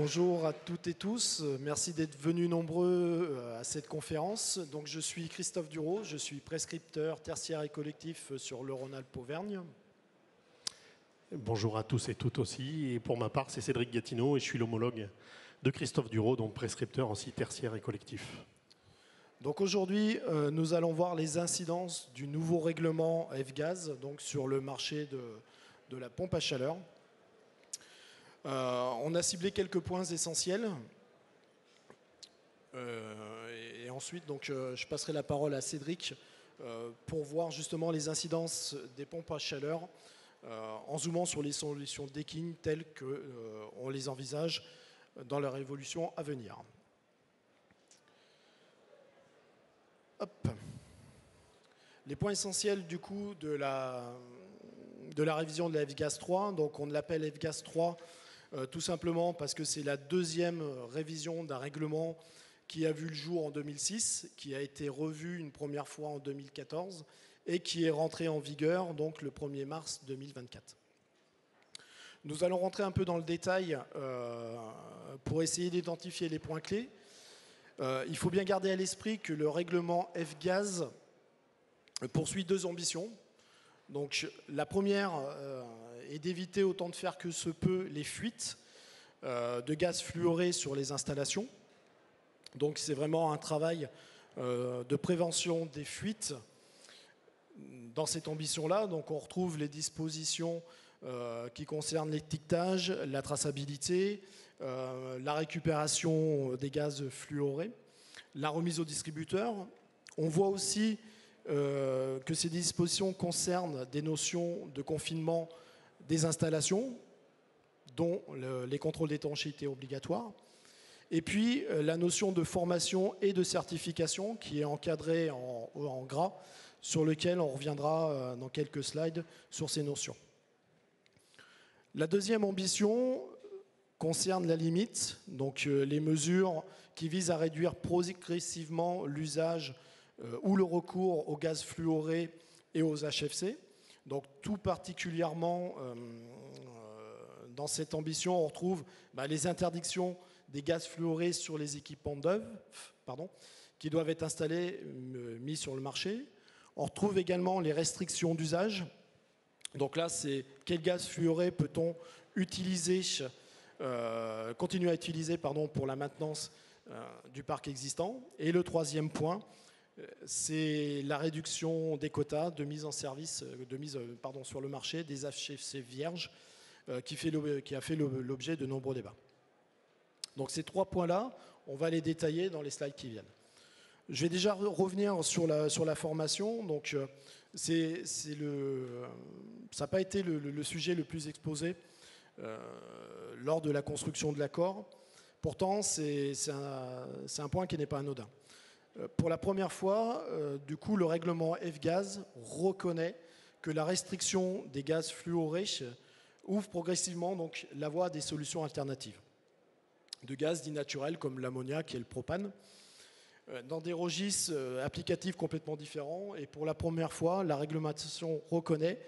Bonjour à toutes et tous, merci d'être venus nombreux à cette conférence. Donc, je suis Christophe Duro, je suis prescripteur tertiaire et collectif sur le Rhône-Alpes-Auvergne. Bonjour à tous et toutes aussi, et pour ma part c'est Cédric Gatineau et je suis l'homologue de Christophe Duro, donc prescripteur aussi tertiaire et collectif. Donc aujourd'hui, nous allons voir les incidences du nouveau règlement F-Gaz donc sur le marché de la pompe à chaleur. On a ciblé quelques points essentiels. Et ensuite, donc, je passerai la parole à Cédric pour voir justement les incidences des pompes à chaleur en zoomant sur les solutions decking telles qu'on les envisage dans leur évolution à venir. Hop. Les points essentiels du coup de la révision de la F-Gaz 3, donc on l'appelle F-Gaz 3 tout simplement parce que c'est la deuxième révision d'un règlement qui a vu le jour en 2006, qui a été revu une première fois en 2014 et qui est rentré en vigueur donc le 1er mars 2024. Nous allons rentrer un peu dans le détail pour essayer d'identifier les points clés. Il faut bien garder à l'esprit que le règlement F-Gaz poursuit deux ambitions. Donc, la première est d'éviter autant de faire que se peut les fuites de gaz fluoré sur les installations. Donc, c'est vraiment un travail de prévention des fuites. Dans cette ambition-là, donc on retrouve les dispositions qui concernent l'étiquetage, la traçabilité, la récupération des gaz fluorés, la remise au distributeur. On voit aussi que ces dispositions concernent des notions de confinement des installations, dont les contrôles d'étanchéité obligatoires, et puis la notion de formation et de certification qui est encadrée en gras, sur lequel on reviendra dans quelques slides sur ces notions. La deuxième ambition concerne la limite, donc les mesures qui visent à réduire progressivement l'usage ou le recours aux gaz fluorés et aux HFC. Donc tout particulièrement dans cette ambition, on retrouve les interdictions des gaz fluorés sur les équipements d'œuvre, qui doivent être installés, mis sur le marché. On retrouve également les restrictions d'usage. Donc là, c'est quel gaz fluoré peut-on utiliser, continuer à utiliser pour la maintenance du parc existant. Et le troisième point, c'est la réduction des quotas de mise en service, sur le marché des HFC vierges, qui a fait l'objet de nombreux débats. Donc ces trois points-là, on va les détailler dans les slides qui viennent. Je vais déjà revenir sur la formation. Donc, ça n'a pas été le sujet le plus exposé lors de la construction de l'accord. Pourtant, c'est un point qui n'est pas anodin. Pour la première fois, du coup, le règlement F-Gaz reconnaît que la restriction des gaz fluorés ouvre progressivement donc, la voie à des solutions alternatives de gaz dits naturels comme l'ammoniac et le propane, dans des registres applicatifs complètement différents. Et pour la première fois, la réglementation reconnaît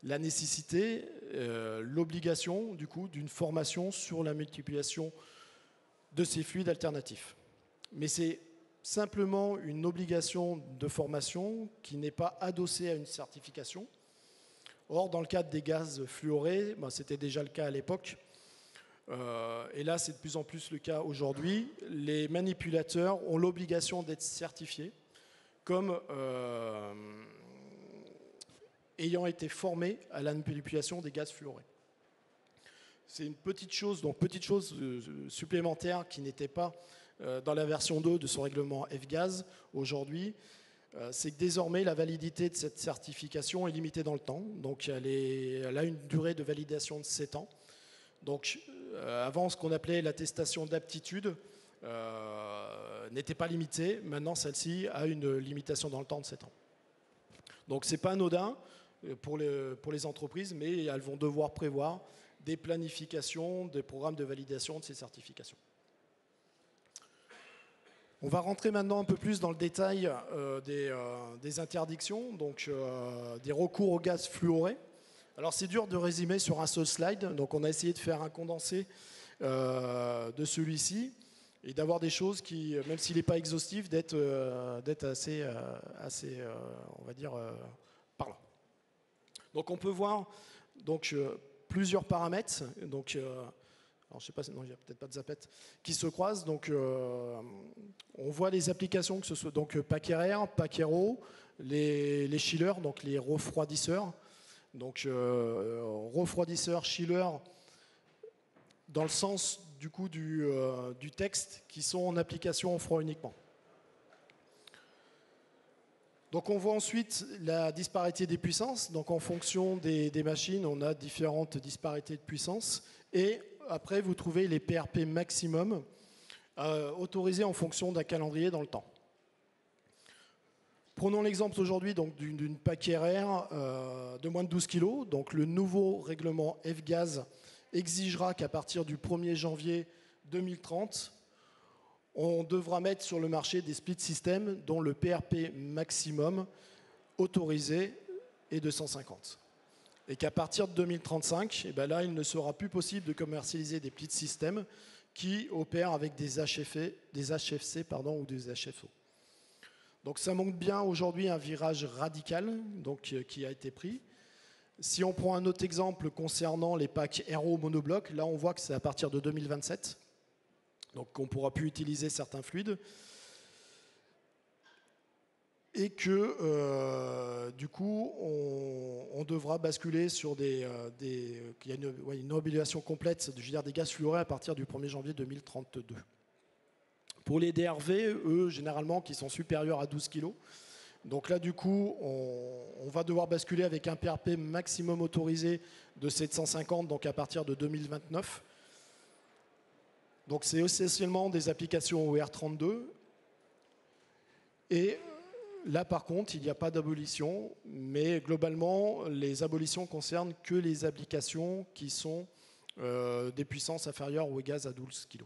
la nécessité, l'obligation du coup d'une formation sur la multiplication de ces fluides alternatifs. Mais c'est simplement une obligation de formation qui n'est pas adossée à une certification. Or, dans le cadre des gaz fluorés, c'était déjà le cas à l'époque, et là, c'est de plus en plus le cas aujourd'hui. Les manipulateurs ont l'obligation d'être certifiés comme ayant été formés à la manipulation des gaz fluorés. C'est une petite chose, supplémentaire qui n'était pas dans la version 2 de ce règlement F-Gaz aujourd'hui. C'est que désormais, la validité de cette certification est limitée dans le temps. Donc, elle a une durée de validation de 7 ans. Donc, avant, ce qu'on appelait l'attestation d'aptitude n'était pas limitée. Maintenant, celle-ci a une limitation dans le temps de 7 ans. Donc, ce n'est pas anodin pour les entreprises, mais elles vont devoir prévoir des planifications, des programmes de validation de ces certifications. On va rentrer maintenant un peu plus dans le détail des interdictions, donc des recours au gaz fluoré. Alors c'est dur de résumer sur un seul slide, donc on a essayé de faire un condensé de celui-ci et d'avoir des choses qui, même s'il n'est pas exhaustif, d'être assez, on va dire, parlant. Donc on peut voir donc, plusieurs paramètres. Donc, alors je sais pas, non, il n'y a peut-être pas de zapette, qui se croisent. Donc on voit les applications, que ce soit donc pack RR, pack RO, les chillers, donc les refroidisseurs. Donc refroidisseur, chiller, dans le sens du coup du texte, qui sont en application en froid uniquement. Donc on voit ensuite la disparité des puissances. Donc en fonction des machines, on a différentes disparités de puissance. Et après, vous trouvez les PRP maximum autorisés en fonction d'un calendrier dans le temps. Prenons l'exemple aujourd'hui d'une pack RR de moins de 12 kg. Donc le nouveau règlement F-Gaz exigera qu'à partir du 1er janvier 2030, on devra mettre sur le marché des split systems dont le PRP maximum autorisé est de 150. Et qu'à partir de 2035, là, il ne sera plus possible de commercialiser des split systems qui opèrent avec des HFC ou des HFO. Donc ça montre bien aujourd'hui un virage radical qui a été pris. Si on prend un autre exemple concernant les packs RO monobloc, là on voit que c'est à partir de 2027. Donc on ne pourra plus utiliser certains fluides. Et que du coup on devra basculer sur il y a une obligation complète des gaz fluorés à partir du 1er janvier 2032. Pour les DRV, eux, généralement, qui sont supérieurs à 12 kg. Donc là, du coup, on va devoir basculer avec un PRP maximum autorisé de 750, donc à partir de 2029. Donc c'est essentiellement des applications au R32. Et là, par contre, il n'y a pas d'abolition, mais globalement, les abolitions concernent que les applications qui sont des puissances inférieures ou égales à 12 kg.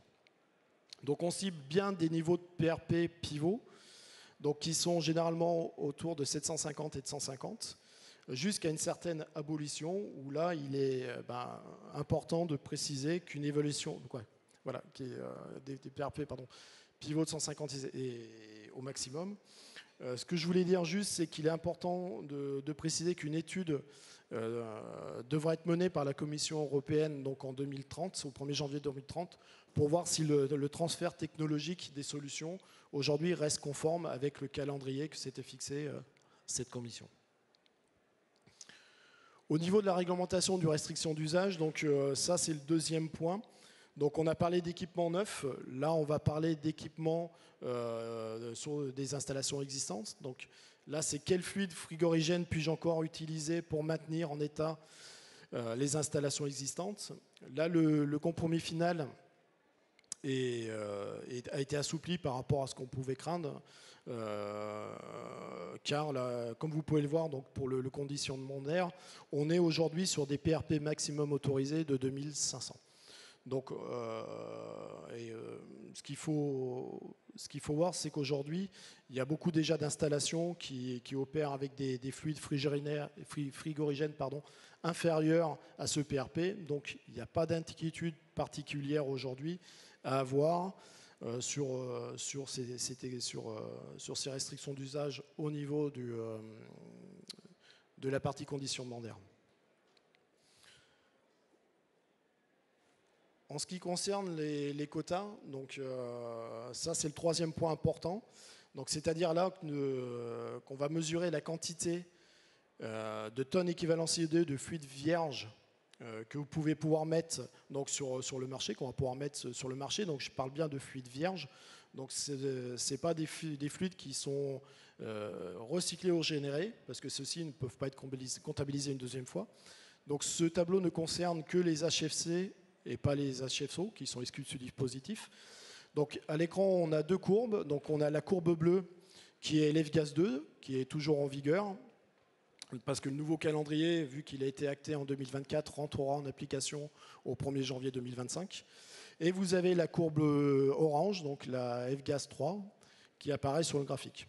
Donc on cible bien des niveaux de PRP pivot, donc qui sont généralement autour de 750 et de 150, jusqu'à une certaine abolition, où là, il est important de préciser qu'une évolution, des PRP pivot de 150 et au maximum. Ce que je voulais dire juste, c'est qu'il est important de préciser qu'une étude devra être menée par la Commission européenne donc en 2030, au 1er janvier 2030, pour voir si le transfert technologique des solutions aujourd'hui reste conforme avec le calendrier que s'était fixé cette commission. Au niveau de la réglementation du restriction d'usage, donc ça c'est le deuxième point. Donc on a parlé d'équipements neufs, là on va parler d'équipements sur des installations existantes. Donc là c'est quel fluide frigorigène puis-je encore utiliser pour maintenir en état les installations existantes. Là le compromis final a été assoupli par rapport à ce qu'on pouvait craindre, car là, comme vous pouvez le voir, donc pour le conditionnement d'air, on est aujourd'hui sur des PRP maximum autorisés de 2500. Donc, ce qu'il faut voir, c'est qu'aujourd'hui, il y a beaucoup déjà d'installations qui opèrent avec des fluides frigorigènes inférieurs à ce PRP. Donc, il n'y a pas d'inquiétude particulière aujourd'hui à avoir sur ces restrictions d'usage au niveau de la partie conditionnement d'air. En ce qui concerne les quotas, donc ça c'est le troisième point important. Donc c'est-à-dire là qu'on va mesurer la quantité de tonnes équivalent CO2 de fluide vierge que vous pouvez pouvoir mettre donc, sur le marché, qu'on va pouvoir mettre sur le marché. Donc je parle bien de fluide vierge. Donc c'est pas des fluides qui sont recyclés ou régénérés, parce que ceux-ci ne peuvent pas être comptabilisés une deuxième fois. Donc ce tableau ne concerne que les HFC et pas les HFO qui sont exclus de ce dispositif. Donc à l'écran, on a deux courbes. Donc on a la courbe bleue qui est l'F-Gaz 2, qui est toujours en vigueur, parce que le nouveau calendrier, vu qu'il a été acté en 2024, rentrera en application au 1er janvier 2025. Et vous avez la courbe orange, donc la F-Gaz 3, qui apparaît sur le graphique.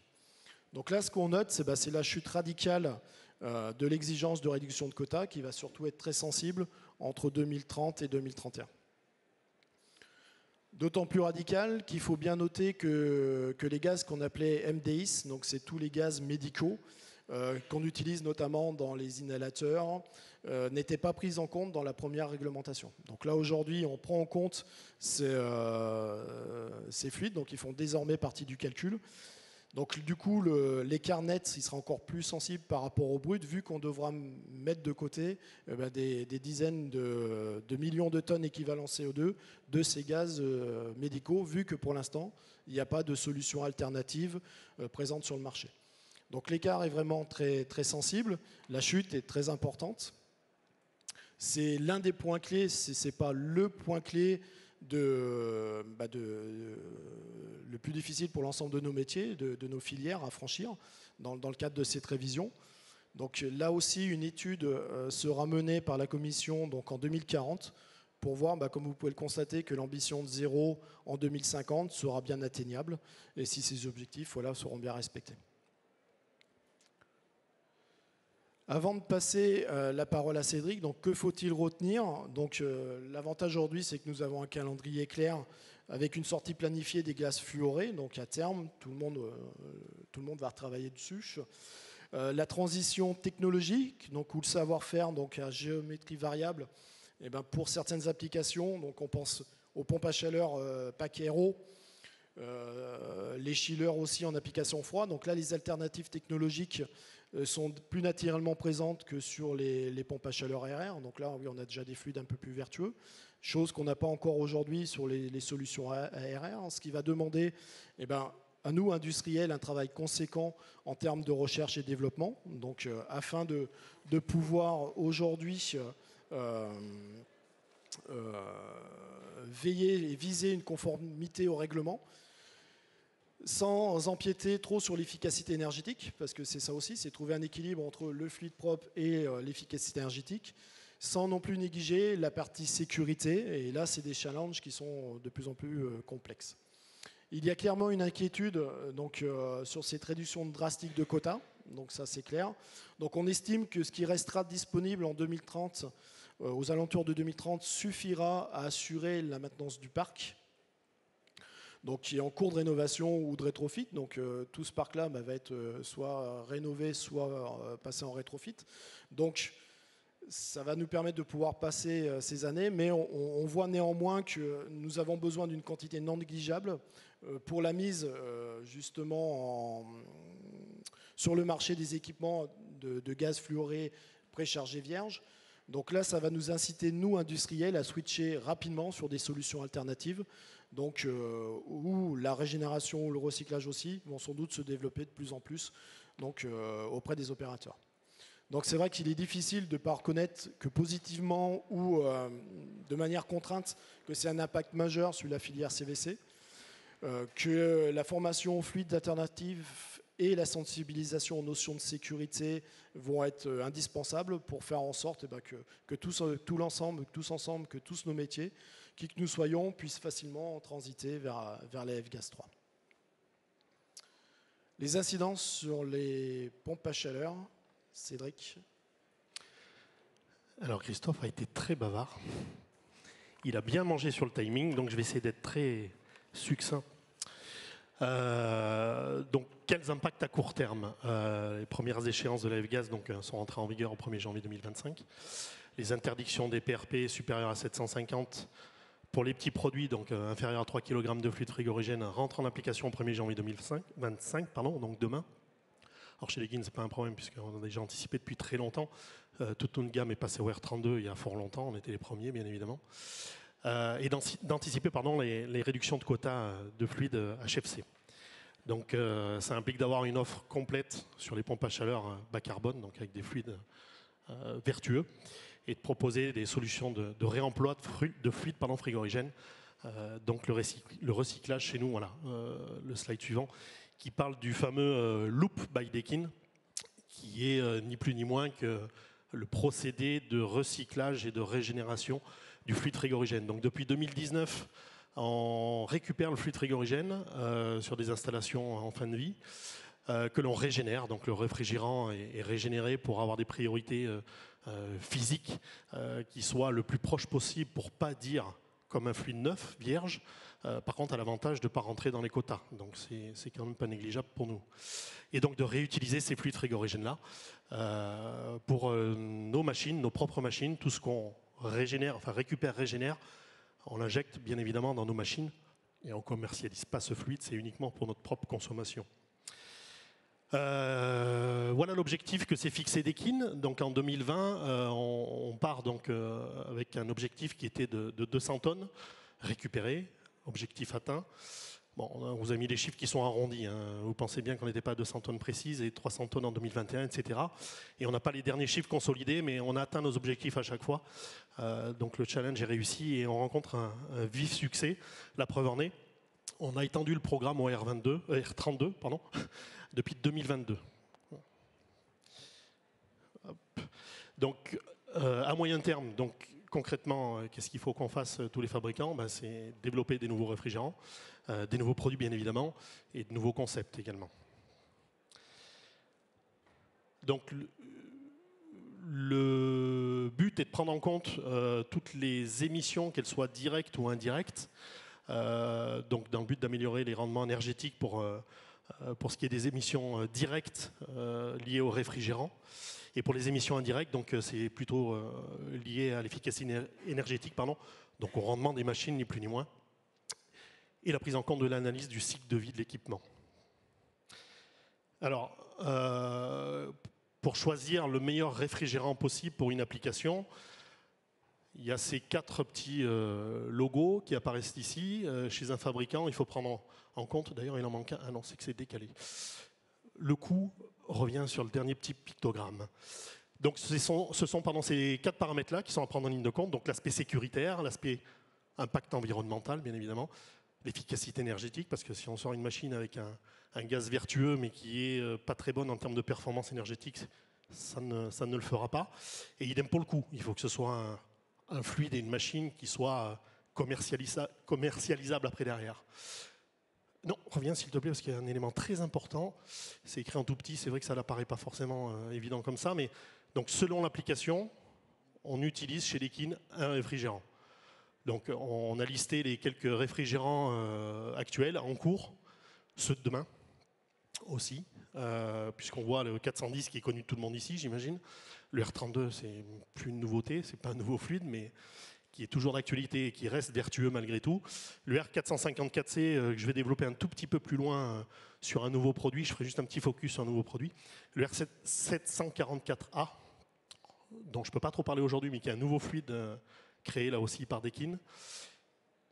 Donc là, ce qu'on note, c'est la chute radicale de l'exigence de réduction de quotas, qui va surtout être très sensible entre 2030 et 2031. D'autant plus radical qu'il faut bien noter que les gaz qu'on appelait MDIs, donc c'est tous les gaz médicaux, qu'on utilise notamment dans les inhalateurs, n'étaient pas pris en compte dans la première réglementation. Donc là, aujourd'hui, on prend en compte ces fluides, donc ils font désormais partie du calcul. Donc du coup, l'écart net, il sera encore plus sensible par rapport au brut, vu qu'on devra mettre de côté des dizaines de millions de tonnes équivalent CO2 de ces gaz médicaux, vu que pour l'instant, il n'y a pas de solution alternative présente sur le marché. Donc l'écart est vraiment très, très sensible, la chute est très importante. C'est l'un des points clés, ce n'est pas le point clé le plus difficile pour l'ensemble de nos métiers, de nos filières à franchir dans le cadre de cette révision. Donc là aussi, une étude sera menée par la Commission donc en 2040 pour voir, comme vous pouvez le constater, que l'ambition de zéro en 2050 sera bien atteignable et si ces objectifs seront bien respectés. Avant de passer la parole à Cédric, donc que faut-il retenir? Donc l'avantage aujourd'hui, c'est que nous avons un calendrier clair avec une sortie planifiée des gaz fluorés. Donc à terme, tout le monde va retravailler dessus. La transition technologique, donc où le savoir-faire, donc à géométrie variable, pour certaines applications, donc on pense aux pompes à chaleur pack aéro, les chillers aussi en application froide. Donc là, les alternatives technologiques sont plus naturellement présentes que sur les pompes à chaleur RR. Donc là, oui, on a déjà des fluides un peu plus vertueux, chose qu'on n'a pas encore aujourd'hui sur les solutions ARR, ce qui va demander à nous, industriels, un travail conséquent en termes de recherche et développement. Donc afin de pouvoir aujourd'hui veiller et viser une conformité au règlement, sans empiéter trop sur l'efficacité énergétique, parce que c'est ça aussi, c'est trouver un équilibre entre le fluide propre et l'efficacité énergétique, sans non plus négliger la partie sécurité. Et là, c'est des challenges qui sont de plus en plus complexes. Il y a clairement une inquiétude sur cette réduction drastique de quotas, donc ça c'est clair. Donc on estime que ce qui restera disponible en 2030, aux alentours de 2030, suffira à assurer la maintenance du parc, donc qui est en cours de rénovation ou de rétrofit. Donc tout ce parc-là va être soit rénové, soit passé en rétrofit. Donc ça va nous permettre de pouvoir passer ces années, mais on voit néanmoins que nous avons besoin d'une quantité non négligeable pour la mise justement sur le marché des équipements de gaz fluoré préchargé vierge. Donc là, ça va nous inciter, nous, industriels, à switcher rapidement sur des solutions alternatives, donc, où la régénération ou le recyclage aussi vont sans doute se développer de plus en plus donc, auprès des opérateurs. Donc c'est vrai qu'il est difficile de ne pas reconnaître que positivement ou de manière contrainte que c'est un impact majeur sur la filière CVC, que la formation aux fluides alternatives et la sensibilisation aux notions de sécurité vont être indispensables pour faire en sorte que tous nos métiers, qui que nous soyons, puissent facilement transiter vers la F-Gaz 3. Les incidences sur les pompes à chaleur, Cédric. Alors Christophe a été très bavard. Il a bien mangé sur le timing, donc je vais essayer d'être très succinct. Donc, quels impacts à court terme? Les premières échéances de la F-Gaz sont rentrées en vigueur au 1er janvier 2025. Les interdictions des PRP supérieures à 750 pour les petits produits, donc inférieurs à 3 kg de fluide frigorigène, rentrent en application au 1er janvier 2025, donc demain. Alors chez les Guines, ce n'est pas un problème puisqu'on a déjà anticipé depuis très longtemps. Toute une gamme est passée au R32 il y a fort longtemps, on était les premiers bien évidemment. Et d'anticiper les réductions de quotas de fluide HFC. Donc ça implique d'avoir une offre complète sur les pompes à chaleur bas carbone, donc avec des fluides vertueux, et de proposer des solutions de réemploi de fluides frigorigènes. Donc le recyclage chez nous, voilà, le slide suivant, qui parle du fameux Loop by Deakin, qui est ni plus ni moins que le procédé de recyclage et de régénération du fluide frigorigène. Donc depuis 2019, on récupère le fluide frigorigène sur des installations en fin de vie que l'on régénère. Donc le réfrigérant est régénéré pour avoir des priorités physiques qui soient le plus proches possible pour ne pas dire comme un fluide neuf, vierge. Par contre, a l'avantage de ne pas rentrer dans les quotas. Donc c'est quand même pas négligeable pour nous. Et donc de réutiliser ces fluides frigorigènes-là pour nos machines, nos propres machines, tout ce qu'on régénère, enfin récupère, régénère, on l'injecte bien évidemment dans nos machines et on ne commercialise pas ce fluide, c'est uniquement pour notre propre consommation. Voilà l'objectif que s'est fixé Dekin. Donc en 2020, on part donc avec un objectif qui était de 200 tonnes récupérées, objectif atteint. Bon, on vous a mis les chiffres qui sont arrondis. Hein. Vous pensez bien qu'on n'était pas à 200 tonnes précises et 300 tonnes en 2021, etc. Et on n'a pas les derniers chiffres consolidés, mais on a atteint nos objectifs à chaque fois. Donc le challenge est réussi et on rencontre un vif succès. La preuve en est, on a étendu le programme au R32 pardon, depuis 2022. Hop. Donc à moyen terme, donc, concrètement, qu'est-ce qu'il faut qu'on fasse tous les fabricants? C'est développer des nouveaux réfrigérants, des nouveaux produits bien évidemment, et de nouveaux concepts également. Donc le but est de prendre en compte toutes les émissions, qu'elles soient directes ou indirectes, donc dans le but d'améliorer les rendements énergétiques pour ce qui est des émissions directes liées aux réfrigérants. Et pour les émissions indirectes, donc c'est plutôt lié à l'efficacité énergétique, donc au rendement des machines, ni plus ni moins, et la prise en compte de l'analyse du cycle de vie de l'équipement. Alors, pour choisir le meilleur réfrigérant possible pour une application, il y a ces 4 petits logos qui apparaissent ici. Chez un fabricant, il faut prendre en compte, d'ailleurs il en manque un, ah non, c'est que c'est décalé. Le coût revient sur le dernier petit pictogramme. Donc ce sont ces 4 paramètres-là qui sont à prendre en ligne de compte. Donc l'aspect sécuritaire, l'aspect impact environnemental, bien évidemment, l'efficacité énergétique, parce que si on sort une machine avec un gaz vertueux, mais qui est pas très bonne en termes de performance énergétique, ça ne le fera pas. Et idem pour le coût. Il faut que ce soit un fluide et une machine qui soit commercialisable après derrière. Non, reviens s'il te plaît, parce qu'il y a un élément très important. C'est écrit en tout petit, c'est vrai que ça n'apparaît pas forcément évident comme ça, mais donc selon l'application, on utilise chez Dekin un réfrigérant. Donc on a listé les quelques réfrigérants actuels en cours, ceux de demain aussi, puisqu'on voit le 410 qui est connu de tout le monde ici, j'imagine. Le R32, c'est plus une nouveauté, c'est pas un nouveau fluide, mais qui est toujours d'actualité et qui reste vertueux malgré tout. Le R454C, que je vais développer un tout petit peu plus loin sur un nouveau produit, je ferai juste un petit focus sur un nouveau produit. Le R744A, dont je ne peux pas trop parler aujourd'hui, mais qui est un nouveau fluide créé là aussi par Dekin,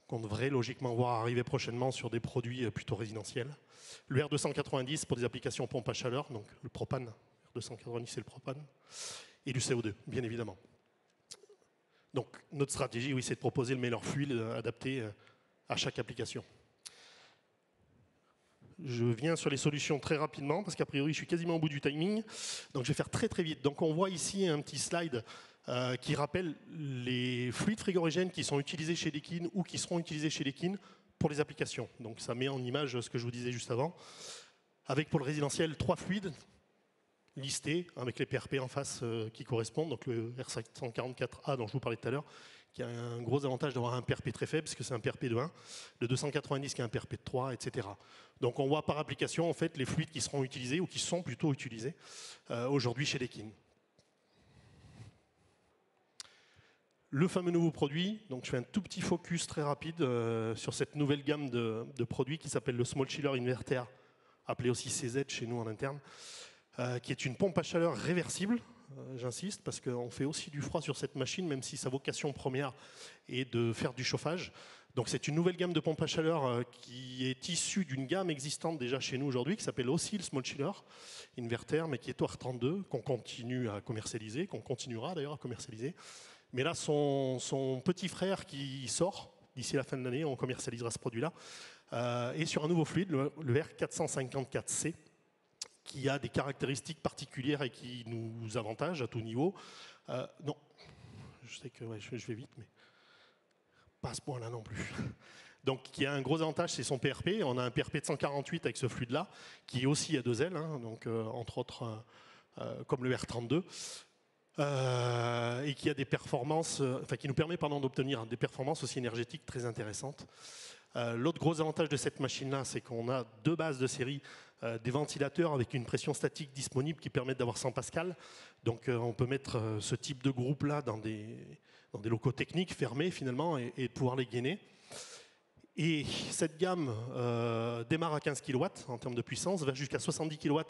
qu'on devrait logiquement voir arriver prochainement sur des produits plutôt résidentiels. Le R290 pour des applications pompe à chaleur, donc le propane. Le R290 c'est le propane. Et du CO2, bien évidemment. Donc notre stratégie, oui, c'est de proposer le meilleur fluide adapté à chaque application. Je viens sur les solutions très rapidement, parce qu'a priori, je suis quasiment au bout du timing. Donc je vais faire très très vite. Donc on voit ici un petit slide qui rappelle les fluides frigorigènes qui sont utilisés chez Dekin ou qui seront utilisés chez Dekin pour les applications. Donc ça met en image ce que je vous disais juste avant. Avec pour le résidentiel 3 fluides listés avec les PRP en face qui correspondent. Donc le R744A dont je vous parlais tout à l'heure, qui a un gros avantage d'avoir un PRP très faible, parce que c'est un PRP de 1, le 290 qui a un PRP de 3, etc. Donc on voit par application en fait les fluides qui seront utilisés, ou qui sont plutôt utilisés aujourd'hui chez Dekin. Le fameux nouveau produit, donc je fais un tout petit focus très rapide sur cette nouvelle gamme de produits qui s'appelle le Small Chiller Inverter, appelé aussi CZ chez nous en interne, qui est une pompe à chaleur réversible. J'insiste, parce qu'on fait aussi du froid sur cette machine, même si sa vocation première est de faire du chauffage. Donc c'est une nouvelle gamme de pompes à chaleur qui est issue d'une gamme existante déjà chez nous aujourd'hui, qui s'appelle aussi le Small Chiller Inverter, mais qui est au R32, qu'on continue à commercialiser, qu'on continuera d'ailleurs à commercialiser. Mais là, son petit frère qui sort, d'ici la fin de l'année, on commercialisera ce produit-là, et sur un nouveau fluide, le R454C, qui a des caractéristiques particulières et qui nous avantage à tout niveau. Non, je sais que ouais, je vais vite, mais pas à ce point-là non plus. Donc, qui a un gros avantage, c'est son PRP. On a un PRP de 148 avec ce fluide-là, qui est aussi à 2 L, hein, donc entre autres comme le R32. et qui a des performances, qui nous permet d'obtenir des performances aussi énergétiques très intéressantes. L'autre gros avantage de cette machine-là, c'est qu'on a 2 bases de série, des ventilateurs avec une pression statique disponible qui permettent d'avoir 100 pascal. Donc on peut mettre ce type de groupe-là dans des locaux techniques fermés finalement et pouvoir les gainer. Et cette gamme démarre à 15 kW en termes de puissance, va jusqu'à 70 kW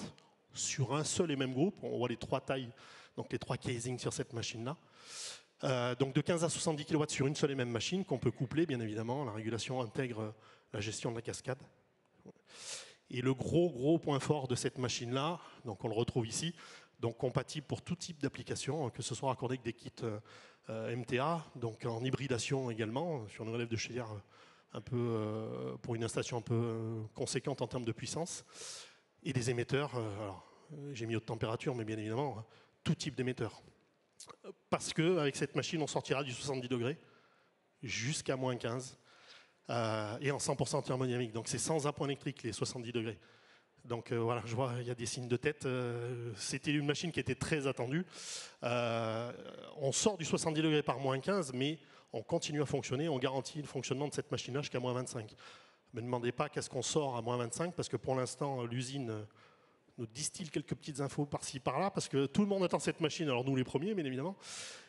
sur un seul et même groupe. On voit les 3 tailles, donc les 3 casings sur cette machine-là. Donc de 15 à 70 kW sur une seule et même machine qu'on peut coupler, bien évidemment. La régulation intègre la gestion de la cascade. Et le gros point fort de cette machine-là, donc on le retrouve ici, donc compatible pour tout type d'application, que ce soit raccordé avec des kits MTA, donc en hybridation également, sur une relève de Cheillard un peu pour une installation un peu conséquente en termes de puissance, et des émetteurs. Alors, j'ai mis haute température, mais bien évidemment, tout type d'émetteur. Parce qu'avec cette machine, on sortira du 70 degrés jusqu'à moins 15 et en 100% thermodynamique. Donc c'est sans appoint électrique les 70 degrés. Donc voilà, je vois, il y a des signes de tête. C'était une machine qui était très attendue. On sort du 70 degrés par moins 15, mais on continue à fonctionner. On garantit le fonctionnement de cette machine-là jusqu'à moins 25. Ne me demandez pas qu'est-ce qu'on sort à moins 25, parce que pour l'instant, l'usine nous distille quelques petites infos par-ci, par-là, parce que tout le monde attend cette machine, alors nous les premiers, bien évidemment,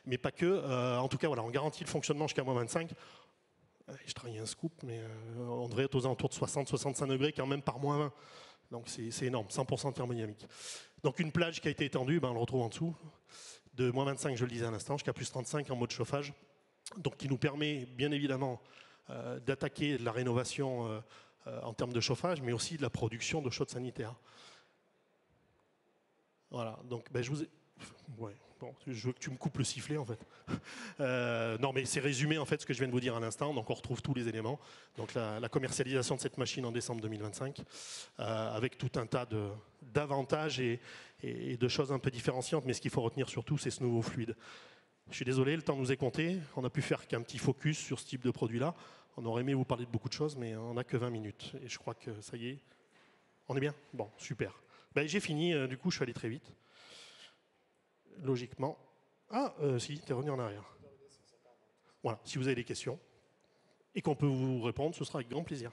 mais pas que. En tout cas, voilà, on garantit le fonctionnement jusqu'à moins 25. Je travaille un scoop, mais on devrait être aux alentours de 60-65 degrés quand même par moins 20. Donc c'est énorme, 100% thermodynamique. Donc une plage qui a été étendue, on le retrouve en dessous, de moins 25, je le disais à l'instant, jusqu'à plus 35 en mode chauffage, donc qui nous permet bien évidemment d'attaquer la rénovation en termes de chauffage, mais aussi de la production d'eau chaude sanitaire. Voilà, donc je vous ai... Ouais, bon, je veux que tu me coupes le sifflet en fait. Non mais c'est résumé en fait ce que je viens de vous dire à l'instant, donc on retrouve tous les éléments. Donc la commercialisation de cette machine en décembre 2025, avec tout un tas d'avantages et de choses un peu différenciantes, mais ce qu'il faut retenir surtout, c'est ce nouveau fluide. Je suis désolé, le temps nous est compté, on a pu faire qu'un petit focus sur ce type de produit-là. On aurait aimé vous parler de beaucoup de choses, mais on n'a que 20 minutes. Et je crois que ça y est, on est bien? Bon, super. J'ai fini, du coup je suis allé très vite. Logiquement. Ah, si, t'es revenu en arrière. Voilà, si vous avez des questions et qu'on peut vous répondre, ce sera avec grand plaisir.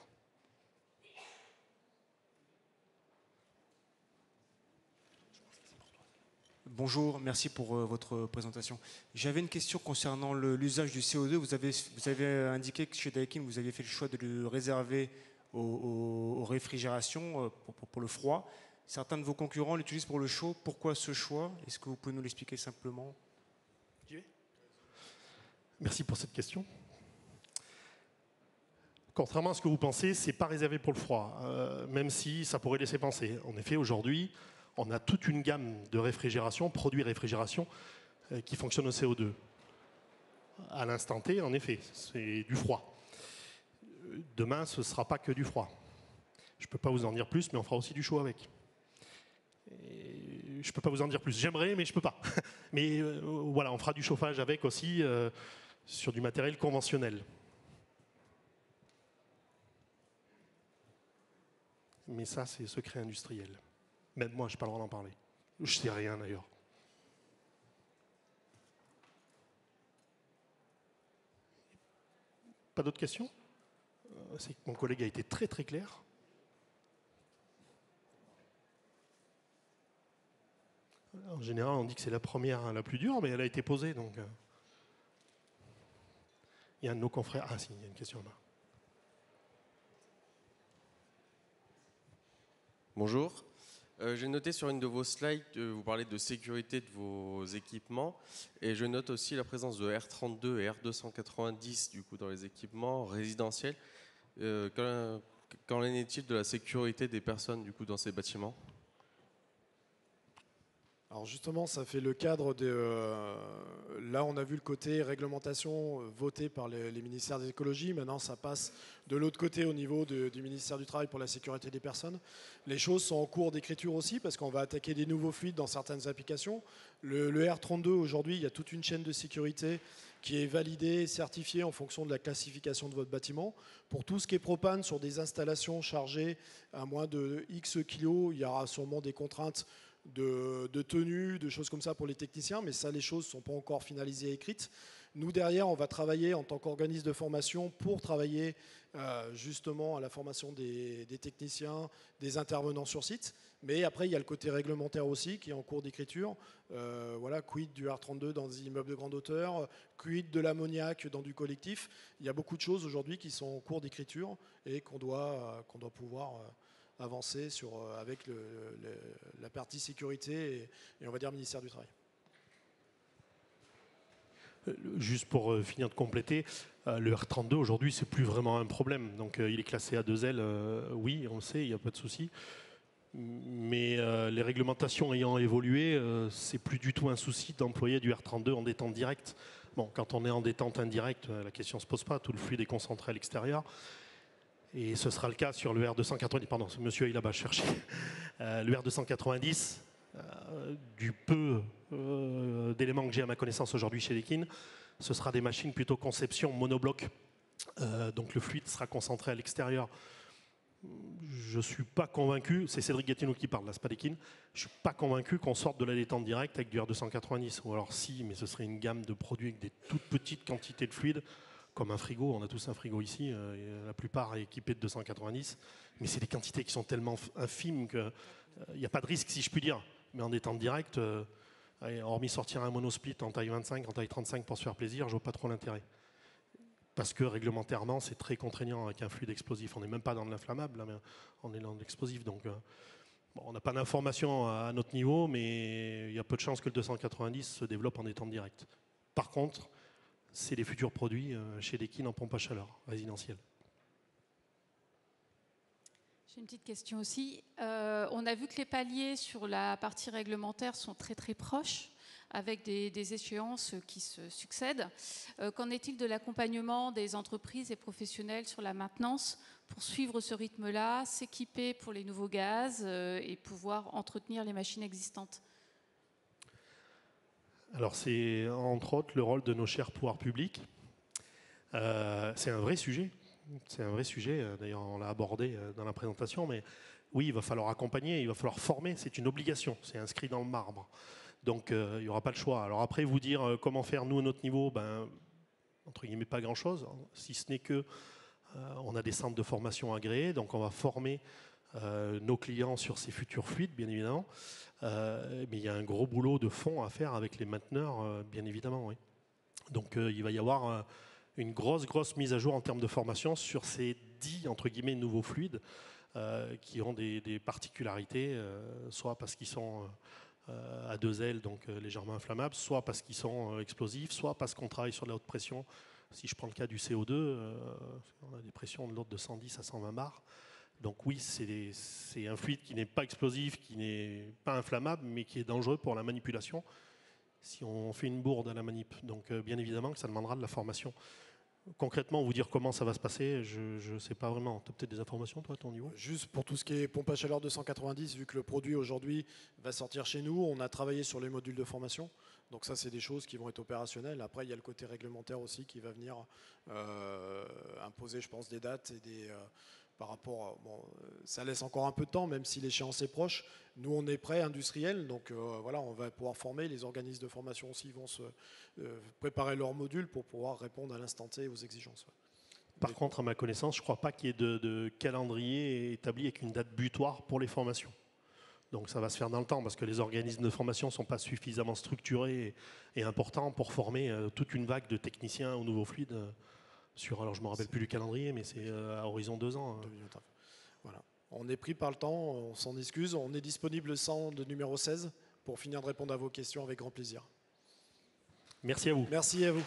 Bonjour, merci pour votre présentation. J'avais une question concernant l'usage du CO2. Vous avez indiqué que chez Daikin, vous aviez fait le choix de le réserver aux réfrigérations pour le froid. Certains de vos concurrents l'utilisent pour le chaud. Pourquoi ce choix? Est-ce que vous pouvez nous l'expliquer simplement? Merci pour cette question. Contrairement à ce que vous pensez, ce n'est pas réservé pour le froid, même si ça pourrait laisser penser. En effet, aujourd'hui, on a toute une gamme de réfrigération, produits réfrigération, qui fonctionnent au CO2. À l'instant T, en effet, c'est du froid. Demain, ce ne sera pas que du froid. Je ne peux pas vous en dire plus, mais on fera aussi du chaud avec. Et je ne peux pas vous en dire plus. J'aimerais, mais je ne peux pas. Mais voilà, on fera du chauffage avec aussi sur du matériel conventionnel. Mais ça, c'est secret industriel. Même moi, je n'ai pas le droit d'en parler. Je ne sais rien d'ailleurs. Pas d'autres questions? C'est que mon collègue a été très très clair. En général, on dit que c'est la première, la plus dure, mais elle a été posée. Donc, il y a un de nos confrères. Ah si, il y a une question là. Bonjour. J'ai noté sur une de vos slides que vous parlez de sécurité de vos équipements et je note aussi la présence de R32 et R290 du coup, dans les équipements résidentiels. Qu'en est-il de la sécurité des personnes du coup, dans ces bâtiments? Alors justement, ça fait le cadre de... là, on a vu le côté réglementation votée par les ministères de l'écologie. Maintenant, ça passe de l'autre côté au niveau du ministère du Travail pour la sécurité des personnes. Les choses sont en cours d'écriture aussi parce qu'on va attaquer des nouveaux fluides dans certaines applications. Le R32, aujourd'hui, il y a toute une chaîne de sécurité qui est validée et certifiée en fonction de la classification de votre bâtiment. Pour tout ce qui est propane sur des installations chargées à moins de X kilos, il y aura sûrement des contraintes de tenue, de choses comme ça pour les techniciens, mais ça, les choses ne sont pas encore finalisées et écrites. Nous, derrière, on va travailler en tant qu'organisme de formation pour travailler justement à la formation des techniciens, des intervenants sur site. Mais après, il y a le côté réglementaire aussi qui est en cours d'écriture. Voilà, quid du R32 dans des immeubles de grande hauteur, quid de l'ammoniac dans du collectif. Il y a beaucoup de choses aujourd'hui qui sont en cours d'écriture et qu'on doit pouvoir avancer avec la partie sécurité et on va dire ministère du Travail. Juste pour finir de compléter, le R32 aujourd'hui c'est plus vraiment un problème. Donc il est classé A2L, oui, on le sait, il n'y a pas de souci. Mais les réglementations ayant évolué, c'est plus du tout un souci d'employer du R32 en détente directe. Bon, quand on est en détente indirecte, la question ne se pose pas, tout le fluide est concentré à l'extérieur. Et ce sera le cas sur le R290, pardon, ce monsieur est là-bas chercher. Le R290, du peu d'éléments que j'ai à ma connaissance aujourd'hui chez Daikin, ce sera des machines plutôt conception monobloc. Donc le fluide sera concentré à l'extérieur. Je ne suis pas convaincu, c'est Cédric Gatineau qui parle là, c'est pas Daikin, je ne suis pas convaincu qu'on sorte de la détente directe avec du R290. Ou alors si, mais ce serait une gamme de produits avec des toutes petites quantités de fluide, comme un frigo, on a tous un frigo ici, la plupart est équipé de 290, mais c'est des quantités qui sont tellement infimes qu'il n'y a pas de risque si je puis dire. Mais en détente directe, hormis sortir un monosplit en taille 25, en taille 35 pour se faire plaisir, je vois pas trop l'intérêt. Parce que réglementairement, c'est très contraignant avec un fluide explosif. On n'est même pas dans de l'inflammable, mais on est dans de l'explosif. Donc, bon, on n'a pas d'informations à notre niveau, mais il y a peu de chances que le 290 se développe en détente directe. Par contre, c'est les futurs produits chez Daikin en pompe à chaleur résidentielle. J'ai une petite question aussi. On a vu que les paliers sur la partie réglementaire sont très très proches, avec des échéances qui se succèdent. Qu'en est-il de l'accompagnement des entreprises et professionnels sur la maintenance pour suivre ce rythme-là, s'équiper pour les nouveaux gaz et pouvoir entretenir les machines existantes? Alors c'est entre autres le rôle de nos chers pouvoirs publics. C'est un vrai sujet. C'est un vrai sujet, d'ailleurs on l'a abordé dans la présentation, mais oui, il va falloir accompagner, il va falloir former, c'est une obligation, c'est inscrit dans le marbre. Donc il n'y aura pas le choix. Alors après, vous dire comment faire nous à notre niveau, entre guillemets pas grand-chose, si ce n'est que on a des centres de formation agréés, donc on va former nos clients sur ces futurs fluides, bien évidemment. Mais il y a un gros boulot de fond à faire avec les mainteneurs, bien évidemment. Oui. Donc il va y avoir une grosse mise à jour en termes de formation sur ces 10 entre guillemets nouveaux fluides qui ont des particularités, soit parce qu'ils sont à 2L, donc légèrement inflammables, soit parce qu'ils sont explosifs, soit parce qu'on travaille sur la haute pression. Si je prends le cas du CO2, on a des pressions de l'ordre de 110 à 120 bars. Donc oui, c'est un fluide qui n'est pas explosif, qui n'est pas inflammable, mais qui est dangereux pour la manipulation si on fait une bourde à la manip. Donc bien évidemment que ça demandera de la formation. Concrètement, vous dire comment ça va se passer, je ne sais pas vraiment. Tu as peut-être des informations, toi, à ton niveau? Juste pour tout ce qui est pompe à chaleur 290, vu que le produit aujourd'hui va sortir chez nous, on a travaillé sur les modules de formation. Donc ça, c'est des choses qui vont être opérationnelles. Après, il y a le côté réglementaire aussi qui va venir imposer, je pense, des dates et des... par rapport, bon, ça laisse encore un peu de temps, même si l'échéance est proche. Nous, on est prêts, industriels, donc voilà, on va pouvoir former. Les organismes de formation aussi vont se préparer leurs modules pour pouvoir répondre à l'instant T aux exigences. Par contre, à ma connaissance, je ne crois pas qu'il y ait de calendrier établi avec une date butoir pour les formations. Donc ça va se faire dans le temps, parce que les organismes de formation ne sont pas suffisamment structurés et importants pour former toute une vague de techniciens au nouveau fluide. Alors je ne me rappelle plus du calendrier, mais c'est à horizon 2 ans. Voilà. On est pris par le temps, on s'en excuse. On est disponible le stand numéro 16 pour finir de répondre à vos questions avec grand plaisir. Merci à vous. Merci à vous.